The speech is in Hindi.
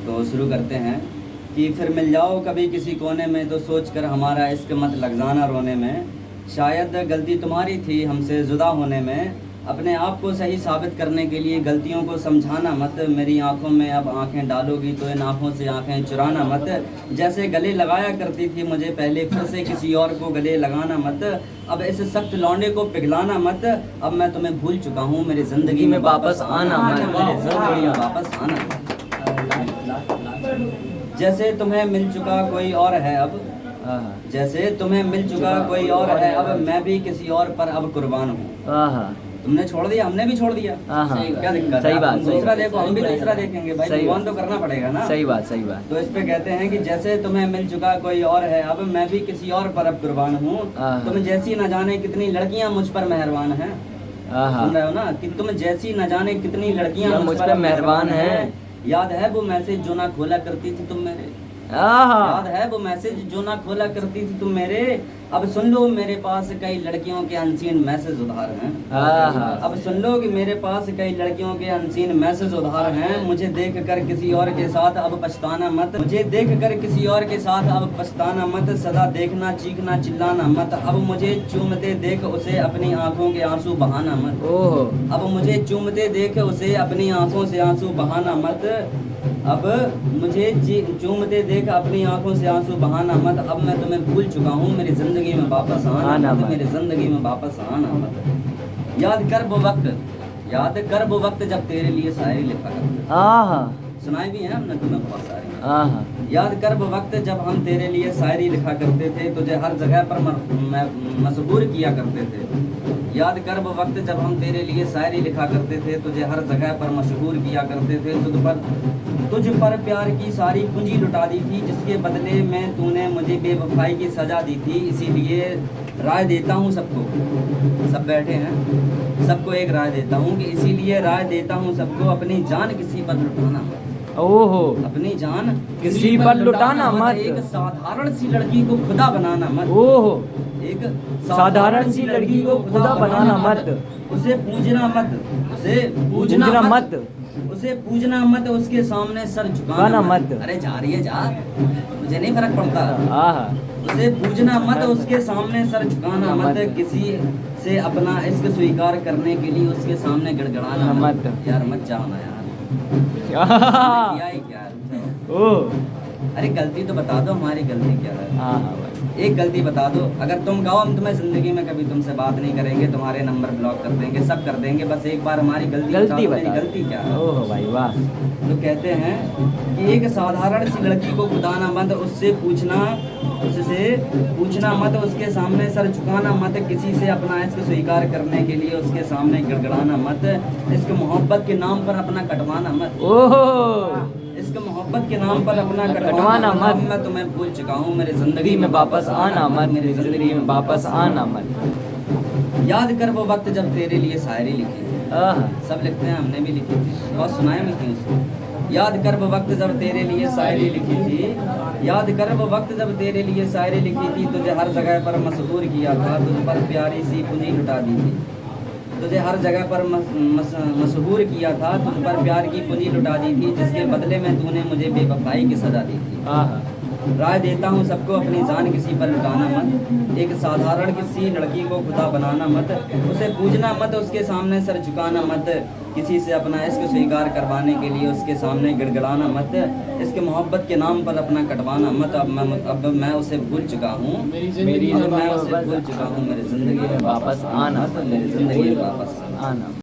तो शुरू करते हैं कि फिर मिल जाओ कभी किसी कोने में तो सोच कर हमारा इश्क मत लग जाना रोने में। शायद गलती तुम्हारी थी हमसे जुदा होने में। अपने आप को सही साबित करने के लिए गलतियों को समझाना मत। मेरी आंखों में अब आंखें डालोगी तो इन आंखों से आंखें चुराना मत। जैसे गले लगाया करती थी मुझे पहले, फिर से किसी और को गले लगाना मत। अब इस सख्त लौंडे को पिघलाना मत। अब मैं तुम्हें भूल चुका हूँ, मेरी जिंदगी में वापस आना मत। मेरी जिंदगी में वापस आना मत। जैसे तुम्हें मिल चुका कोई और है अब, जैसे तुम्हें मिल चुका कोई और है अब, मैं भी किसी और पर अब कुर्बान हूँ। तुमने छोड़ दिया, हमने भी छोड़ दिया। क्या दिक्कत है? सही बात, दूसरा देखो, हम भी दूसरा देखेंगे भाई, भगवान तो करना पड़ेगा ना। सही बात, सही बात। तो इस पे कहते हैं कि जैसे तुम्हें मिल चुका कोई और है अब, मैं भी किसी और पर अब कुर्बान हूँ। तुम जैसी न जाने कितनी लड़कियां मुझ पर मेहरबान हैं। सुन रहे हो ना कि तुम जैसी न जाने कितनी लड़कियां मुझ पर मेहरबान हैं। याद है वो मैसेज जो ना खोला करती थी तुम मेरे, याद है वो मैसेज जो ना खोला करती थी तुम मेरे। अब सुन लो मेरे पास कई लड़कियों के अनसीन मैसेज उधार हैं। अब सुन लो कि मेरे पास कई लड़कियों के अनसीन मैसेज उधार हैं। मुझे देख कर किसी और के साथ अब पछताना मत। मुझे देख कर किसी और के साथ अब पछताना मत। सदा देखना चीखना चिल्लाना मत। अब मुझे चूमते देख उसे अपनी आंखों के आंसू बहाना मत। अब मुझे चूमते देख उसे अपनी आंखों से आंसू बहाना मत। अब मुझे चूमते देख अपनी आंखों से आंसू बहाना मत। अब मैं तुम्हें भूल चुका हूँ, मेरी जिंदगी में वापस आना मत। मेरी जिंदगी में वापस आना मत। याद कर वो वक्त, याद कर वो वक्त जब तेरे लिए शायरी लिखा करते। सुनाई भी है हमने तुम्हें बहुत सारी। याद कर वो वक्त जब हम तेरे लिए शायरी लिखा करते थे, तुझे हर जगह पर मशहूर किया करते थे। याद कर वो वक्त जब हम तेरे लिए शायरी लिखा करते थे, तुझे हर जगह पर मशहूर किया करते थे। तुझ पर प्यार की सारी पूंजी लुटा दी थी, जिसके बदले में तूने मुझे बेवफाई की सजा दी थी। इसीलिए राय देता हूँ सबको, सब बैठे हैं, सबको एक राय देता हूँ कि इसीलिए राय देता हूँ सबको, अपनी जान किसी पर लुटाना मत। अपनी जान किसी पर लुटाना मत। एक साधारण सी लड़की को खुदा बनाना मत। एक साधारण सी लड़की को खुदा बनाना मत। उसे पूजना मत, उसे पूजना मत, उसे पूजना मत। उसके सामने सर झुकाना मत। अरे जा रही है जा, मुझे नहीं फर्क पड़ता। उसे पूजना मत, उसके सामने सर झुकाना मत। किसी से अपना इश्क स्वीकार करने के लिए उसके सामने गड़गड़ाना मत। यार मत जाओ ना यार, क्या अरे गलती तो बता दो, हमारी गलती क्या है? एक गलती बता दो। अगर तुम कहो हम तुम्हें जिंदगी में कभी तुमसे बात नहीं करेंगे, तुम्हारे नंबर ब्लॉक कर देंगे, सब कर देंगे, बस एक बार हमारी गलती बता दो। मेरी गलती क्या है? ओह भाई वाह। तो कहते हैं कि एक साधारण सी लड़की को खुदाना मत, उससे पूछना मत, उसके सामने सर झुकाना मत। किसी से अपना इश्क स्वीकार करने के लिए उसके सामने गड़गड़ाना मत। इसक मोहब्बत के नाम पर अपना कटवाना मत। इसके मोहब्बत के नाम पर अपना कटवाना मत। मैं तुम्हें भूल चुका हूँ, मेरी जिंदगी में वापस आना मत। मेरी जिंदगी में वापस आना मत। याद कर वो वक्त जब तेरे लिए शायरी लिखी थी। सब लिखते हैं, हमने भी लिखी थी, बहुत सुनाई भी थी उसको। याद कर वो वक्त जब तेरे लिए शायरी लिखी थी। याद कर वो वक्त जब तेरे लिए शायरी लिखी थी। तुझे हर जगह पर मशहूर किया था, तुझ पर प्यारी सी पूंजी लुटा दी थी। तुझे हर जगह पर मशहूर किया था, तुझ पर प्यार की पूंजी लुटा दी थी। जिसके बदले में तूने मुझे बेवफाई की सजा दी थी। राय देता हूँ सबको, अपनी जान किसी पर लुटाना मत। एक साधारण किसी लड़की को खुदा बनाना मत। उसे पूजना मत, उसके सामने सर झुकाना मत। किसी से अपना इश्क स्वीकार करवाने के लिए उसके सामने गड़गड़ाना मत। इसके मोहब्बत के नाम पर अपना कटवाना मत। अब मैं उसे भूल चुका हूँ, मैं उसे भूल चुका हूँ। मेरी जिंदगी में वापस आना, मेरी जिंदगी में वापस आना।